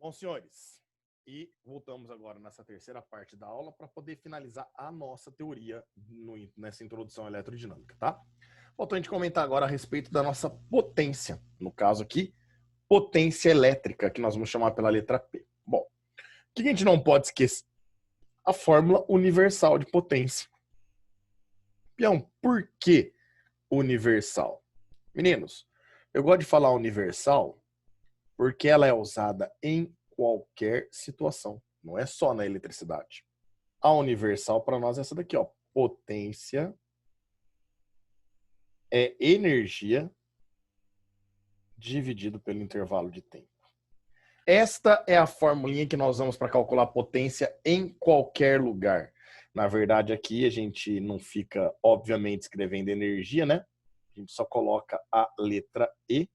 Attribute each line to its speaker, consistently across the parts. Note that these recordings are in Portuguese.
Speaker 1: Bom, senhores, e voltamos agora nessa terceira parte da aula para poder finalizar a nossa teoria nessa introdução eletrodinâmica, tá? Faltou a gente comentar agora a respeito da nossa potência, no caso aqui, potência elétrica, que nós vamos chamar pela letra P. Bom, o que a gente não pode esquecer? A fórmula universal de potência. Pião, por que universal? Meninos, eu gosto de falar universal porque ela é usada em qualquer situação, não é só na eletricidade. A universal para nós é essa daqui, ó. Potência é energia dividido pelo intervalo de tempo. Esta é a formulinha que nós usamos para calcular potência em qualquer lugar. Na verdade, aqui a gente não fica, obviamente, escrevendo energia, né? A gente só coloca a letra E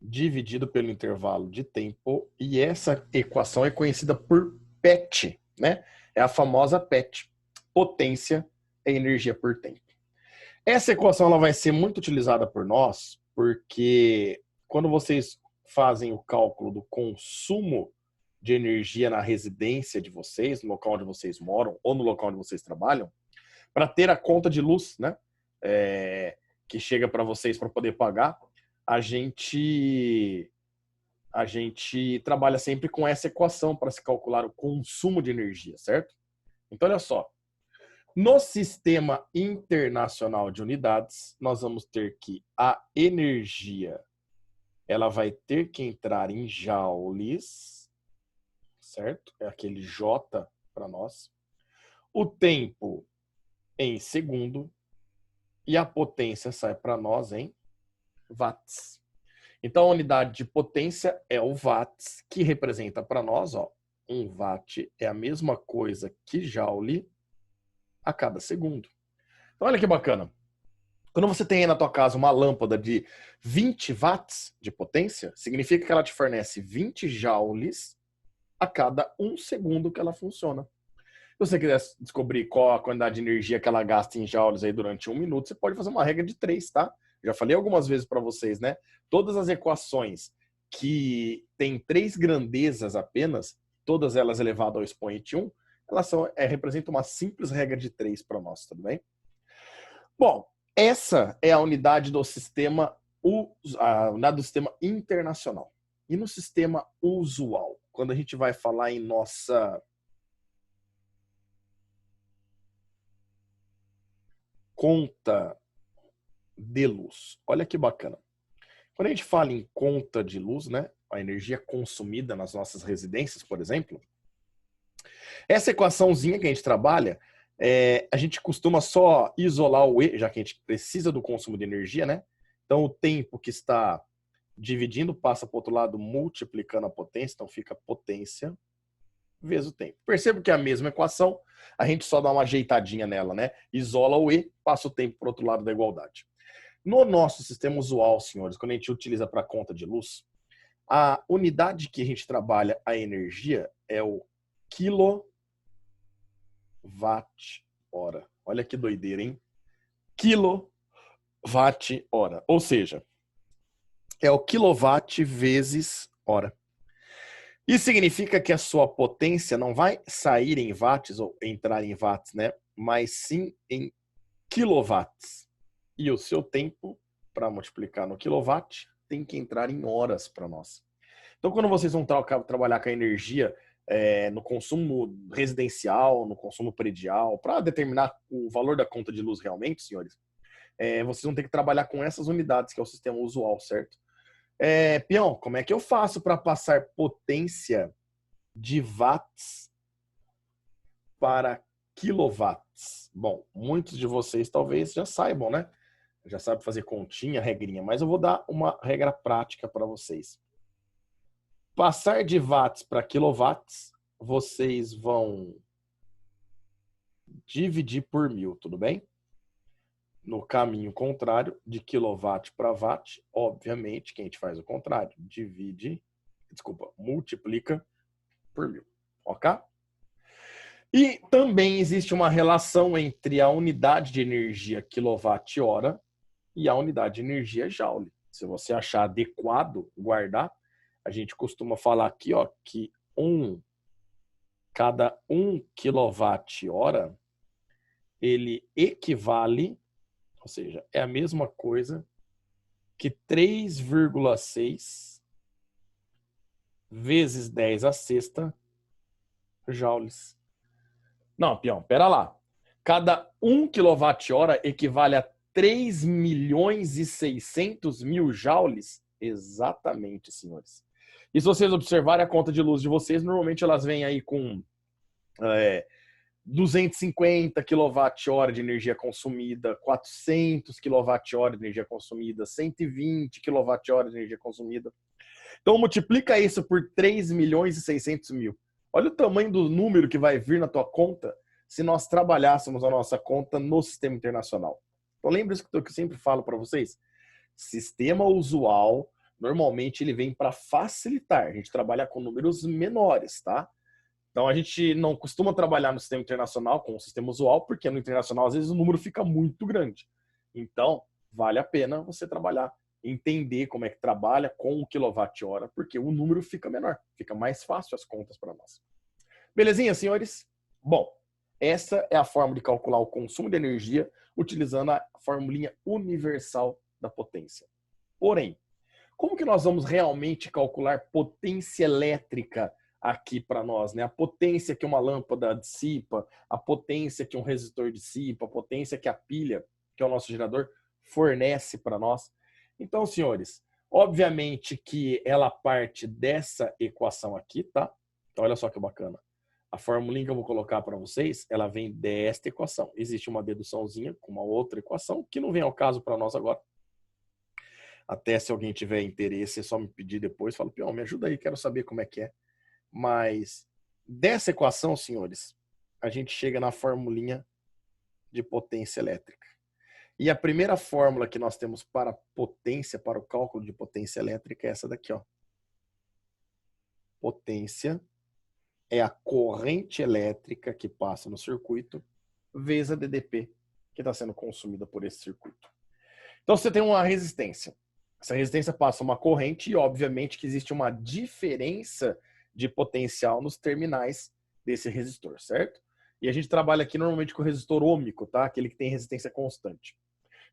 Speaker 1: dividido pelo intervalo de tempo, e essa equação é conhecida por PET, né? É a famosa PET. Potência é energia por tempo. Essa equação ela vai ser muito utilizada por nós, porque quando vocês fazem o cálculo do consumo de energia na residência de vocês, no local onde vocês moram ou no local onde vocês trabalham, para ter a conta de luz, né? Que chega para vocês para poder pagar, a gente trabalha sempre com essa equação para se calcular o consumo de energia, certo? Então, olha só. No sistema internacional de unidades, nós vamos ter que a energia ela vai ter que entrar em joules, certo? É aquele J para nós. O tempo em segundo e a potência sai para nós em watts. Então, a unidade de potência é o watts, que representa para nós, ó, 1 watt é a mesma coisa que joule a cada segundo. Então, olha que bacana. Quando você tem aí na tua casa uma lâmpada de 20 watts de potência, significa que ela te fornece 20 joules a cada 1 segundo que ela funciona. Se você quiser descobrir qual a quantidade de energia que ela gasta em joules aí durante 1 minuto, você pode fazer uma regra de 3, tá? Já falei algumas vezes para vocês, né? Todas as equações que têm 3 grandezas apenas, todas elas elevadas ao expoente 1, elas representam uma simples regra de 3 para nós, tudo bem? Bom, essa é a unidade do sistema, a unidade do sistema internacional. E no sistema usual, quando a gente vai falar em nossa conta de luz. Olha que bacana. Quando a gente fala em conta de luz, né, a energia consumida nas nossas residências, por exemplo, essa equaçãozinha que a gente trabalha, a gente costuma só isolar o E, já que a gente precisa do consumo de energia, né? Então, o tempo que está dividindo passa para o outro lado, multiplicando a potência, então fica potência vezes o tempo. Percebo que é a mesma equação, a gente só dá uma ajeitadinha nela, né? Isola o E, passa o tempo para o outro lado da igualdade. No nosso sistema usual, senhores, quando a gente utiliza para conta de luz, a unidade que a gente trabalha a energia é o quilowatt-hora. Olha que doideira, hein? Quilowatt-hora. Ou seja, é o quilowatt vezes hora. Isso significa que a sua potência não vai sair em watts ou entrar em watts, né? Mas sim em quilowatts. E o seu tempo, para multiplicar no quilowatt, tem que entrar em horas para nós. Então, quando vocês vão trabalhar com a energia no consumo residencial, no consumo predial, para determinar o valor da conta de luz realmente, senhores, vocês vão ter que trabalhar com essas unidades, que é o sistema usual, certo? Peão, como é que eu faço para passar potência de watts para quilowatts? Bom, muitos de vocês talvez já saibam, né? Já sabem fazer continha, regrinha, mas eu vou dar uma regra prática para vocês. Passar de watts para quilowatts, vocês vão dividir por 1000, tudo bem? No caminho contrário, de quilowatt para watt, obviamente, que a gente faz o contrário, multiplica por 1000, ok? E também existe uma relação entre a unidade de energia quilowatt-hora e a unidade de energia joule. Se você achar adequado guardar, A gente costuma falar aqui, ó, que cada 1 kWh, ele equivale, ou seja, é a mesma coisa que 3,6 vezes 10 a sexta joules. Não, peão, pera lá. Cada 1 kWh equivale a 3.600.000 joules? Exatamente, senhores. E se vocês observarem a conta de luz de vocês, normalmente elas vêm aí com 250 kWh de energia consumida, 400 kWh de energia consumida, 120 kWh de energia consumida. Então multiplica isso por 3.600.000. Olha o tamanho do número que vai vir na tua conta se nós trabalhássemos a nossa conta no sistema internacional. Então lembre-se que eu sempre falo para vocês, sistema usual, normalmente ele vem para facilitar. A gente trabalha com números menores, tá? Então a gente não costuma trabalhar no sistema internacional com o sistema usual, porque no internacional às vezes o número fica muito grande. Então vale a pena você trabalhar, entender como é que trabalha com o quilowatt-hora, porque o número fica menor, fica mais fácil as contas para nós. Belezinha, senhores? Bom, essa é a forma de calcular o consumo de energia utilizando a formulinha universal da potência. Porém, como que nós vamos realmente calcular potência elétrica aqui para nós, né? A potência que uma lâmpada dissipa, a potência que um resistor dissipa, a potência que a pilha, que é o nosso gerador, fornece para nós. Então, senhores, obviamente que ela parte dessa equação aqui, tá? Então, olha só que bacana. A formulinha que eu vou colocar para vocês, ela vem desta equação. Existe uma deduçãozinha com uma outra equação, que não vem ao caso para nós agora. Até se alguém tiver interesse, é só me pedir depois. Fala, peão, me ajuda aí, quero saber como é que é. Mas dessa equação, senhores, a gente chega na formulinha de potência elétrica. E a primeira fórmula que nós temos para potência, para o cálculo de potência elétrica é essa daqui, ó. Potência é a corrente elétrica que passa no circuito vezes a DDP que está sendo consumida por esse circuito. Então você tem uma resistência. Essa resistência passa uma corrente e obviamente que existe uma diferença de potencial nos terminais desse resistor, certo? E a gente trabalha aqui normalmente com o resistor ômico, tá? Aquele que tem resistência constante.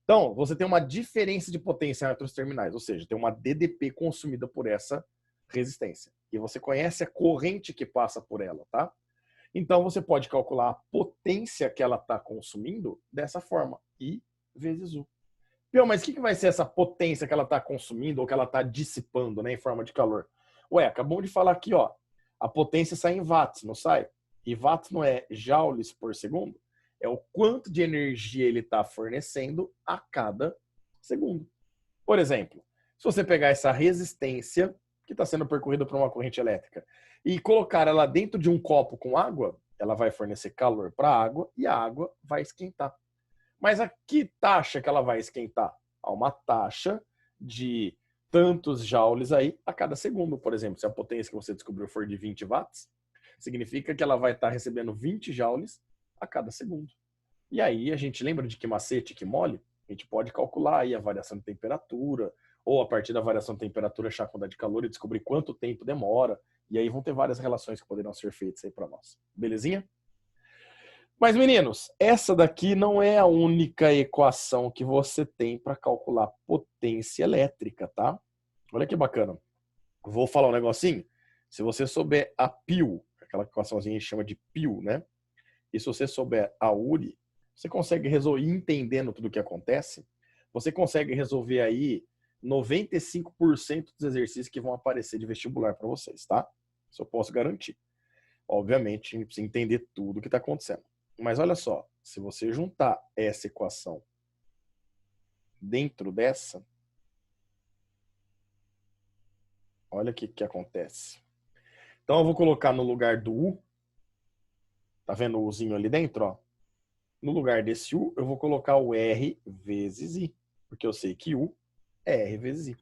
Speaker 1: Então, você tem uma diferença de potência entre os terminais, ou seja, tem uma DDP consumida por essa resistência. E você conhece a corrente que passa por ela, tá? Então, você pode calcular a potência que ela está consumindo dessa forma, I vezes U. Pô, mas o que vai ser essa potência que ela está consumindo ou que ela está dissipando, né, em forma de calor? Ué, acabamos de falar aqui, ó, a potência sai em watts, não sai? E watts não é joules por segundo? É o quanto de energia ele está fornecendo a cada segundo. Por exemplo, se você pegar essa resistência que está sendo percorrida por uma corrente elétrica e colocar ela dentro de um copo com água, ela vai fornecer calor para a água e a água vai esquentar. Mas a que taxa que ela vai esquentar? Há uma taxa de tantos joules aí a cada segundo. Por exemplo, se a potência que você descobriu for de 20 watts, significa que ela vai estar recebendo 20 joules a cada segundo. E aí a gente lembra de que macete, que mole? A gente pode calcular aí a variação de temperatura, ou a partir da variação de temperatura achar a quantidade de calor e descobrir quanto tempo demora. E aí vão ter várias relações que poderão ser feitas aí para nós. Belezinha? Mas, meninos, essa daqui não é a única equação que você tem para calcular potência elétrica, tá? Olha que bacana. Vou falar um negocinho. Se você souber a PIL, aquela equaçãozinha que chama de PIL, né? E se você souber a URI, você consegue resolver, entendendo tudo o que acontece, você consegue resolver aí 95% dos exercícios que vão aparecer de vestibular para vocês, tá? Isso eu posso garantir. Obviamente, a gente precisa entender tudo o que está acontecendo. Mas olha só, se você juntar essa equação dentro dessa, olha o que acontece. Então eu vou colocar no lugar do U, tá vendo o Uzinho ali dentro, ó? No lugar desse U, eu vou colocar o R vezes I, porque eu sei que U é R vezes I.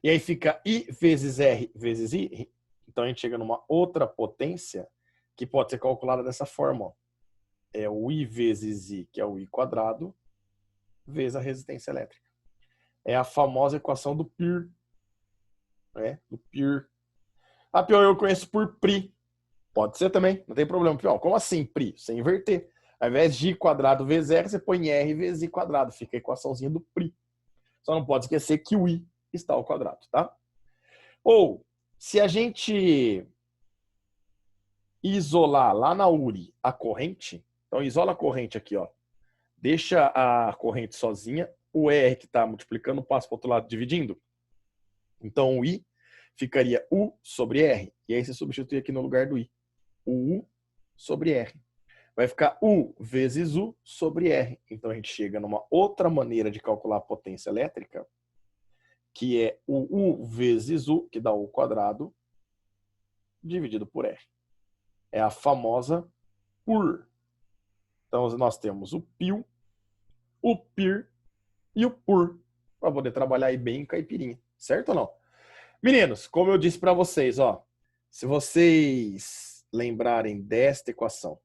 Speaker 1: E aí fica I vezes R vezes I, então a gente chega numa outra potência que pode ser calculada dessa forma, ó. É o I vezes I, que é o I quadrado, vezes a resistência elétrica. É a famosa equação do PIR. Né? Do PIR. A pior eu conheço por pri. Pode ser também, não tem problema. Pior, como assim pri? Você inverter. Ao invés de I quadrado vezes R, você põe R vezes I quadrado. Fica a equaçãozinha do pri. Só não pode esquecer que o I está ao quadrado, tá? Ou, se a gente isolar lá na URI a corrente, então isola a corrente aqui, ó. Deixa a corrente sozinha, o R que está multiplicando passa para o outro lado dividindo. Então o I ficaria U sobre R. E aí você substitui aqui no lugar do I. O U sobre R. Vai ficar U vezes U sobre R. Então a gente chega numa outra maneira de calcular a potência elétrica, que é o U vezes U, que dá U quadrado, dividido por R. É a famosa PUR. Então nós temos o PIL, o PIR e o PUR, para poder trabalhar aí bem em caipirinha. Certo ou não? Meninos, como eu disse para vocês, ó, se vocês lembrarem desta equação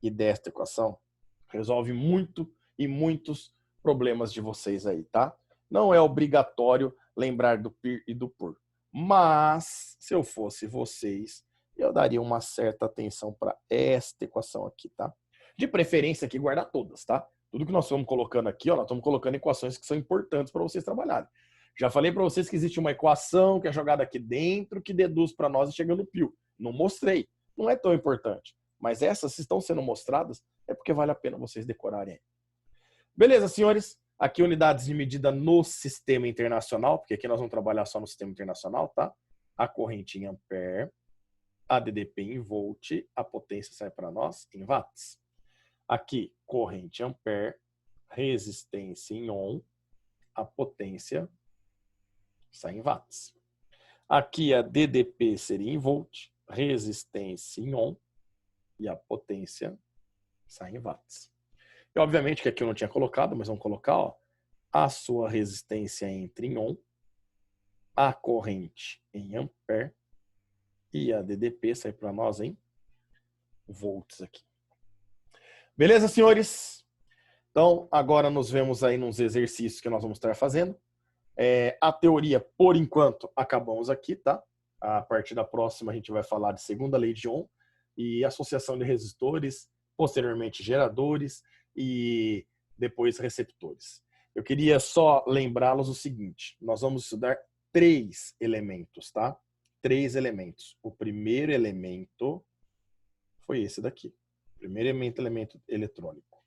Speaker 1: e desta equação, resolve muito e muitos problemas de vocês aí, tá? Não é obrigatório lembrar do PIR e do PUR. Mas, se eu fosse vocês, eu daria uma certa atenção para esta equação aqui, tá? De preferência aqui, guardar todas, tá? Tudo que nós estamos colocando aqui, ó, nós estamos colocando equações que são importantes para vocês trabalharem. Já falei para vocês que existe uma equação que é jogada aqui dentro, que deduz para nós e chega no PIL. Não mostrei. Não é tão importante. Mas essas, se estão sendo mostradas, é porque vale a pena vocês decorarem. Beleza, senhores? Aqui unidades de medida no sistema internacional, porque aqui nós vamos trabalhar só no sistema internacional, tá? A corrente em ampere, a DDP em volt, a potência sai para nós em watts. Aqui, corrente em ampere, resistência em ohm, a potência sai em watts. Aqui a DDP seria em volt, resistência em ohm e a potência sai em watts. E obviamente que aqui eu não tinha colocado, mas vamos colocar, ó, a sua resistência entra em ohm, a corrente em ampere e a DDP sai para nós em volts aqui. Beleza, senhores? Então, agora nos vemos aí nos exercícios que nós vamos estar fazendo. A teoria, por enquanto, acabamos aqui, tá? A partir da próxima a gente vai falar de segunda lei de Ohm e associação de resistores, posteriormente geradores e depois receptores. Eu queria só lembrá-los o seguinte, nós vamos estudar 3 elementos, tá? 3 elementos. O primeiro elemento foi esse daqui. O primeiro elemento eletrônico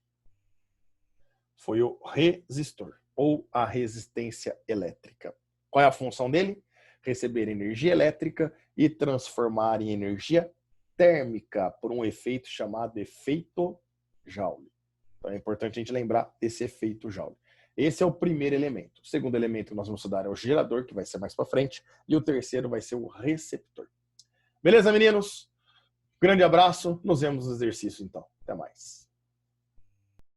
Speaker 1: foi o resistor, ou a resistência elétrica. Qual é a função dele? Receber energia elétrica e transformar em energia térmica por um efeito chamado efeito Joule. Então é importante a gente lembrar desse efeito Joule. Esse é o primeiro elemento. O segundo elemento que nós vamos estudar é o gerador, que vai ser mais para frente, e o terceiro vai ser o receptor. Beleza, meninos? Grande abraço, nos vemos no exercício então. Até mais.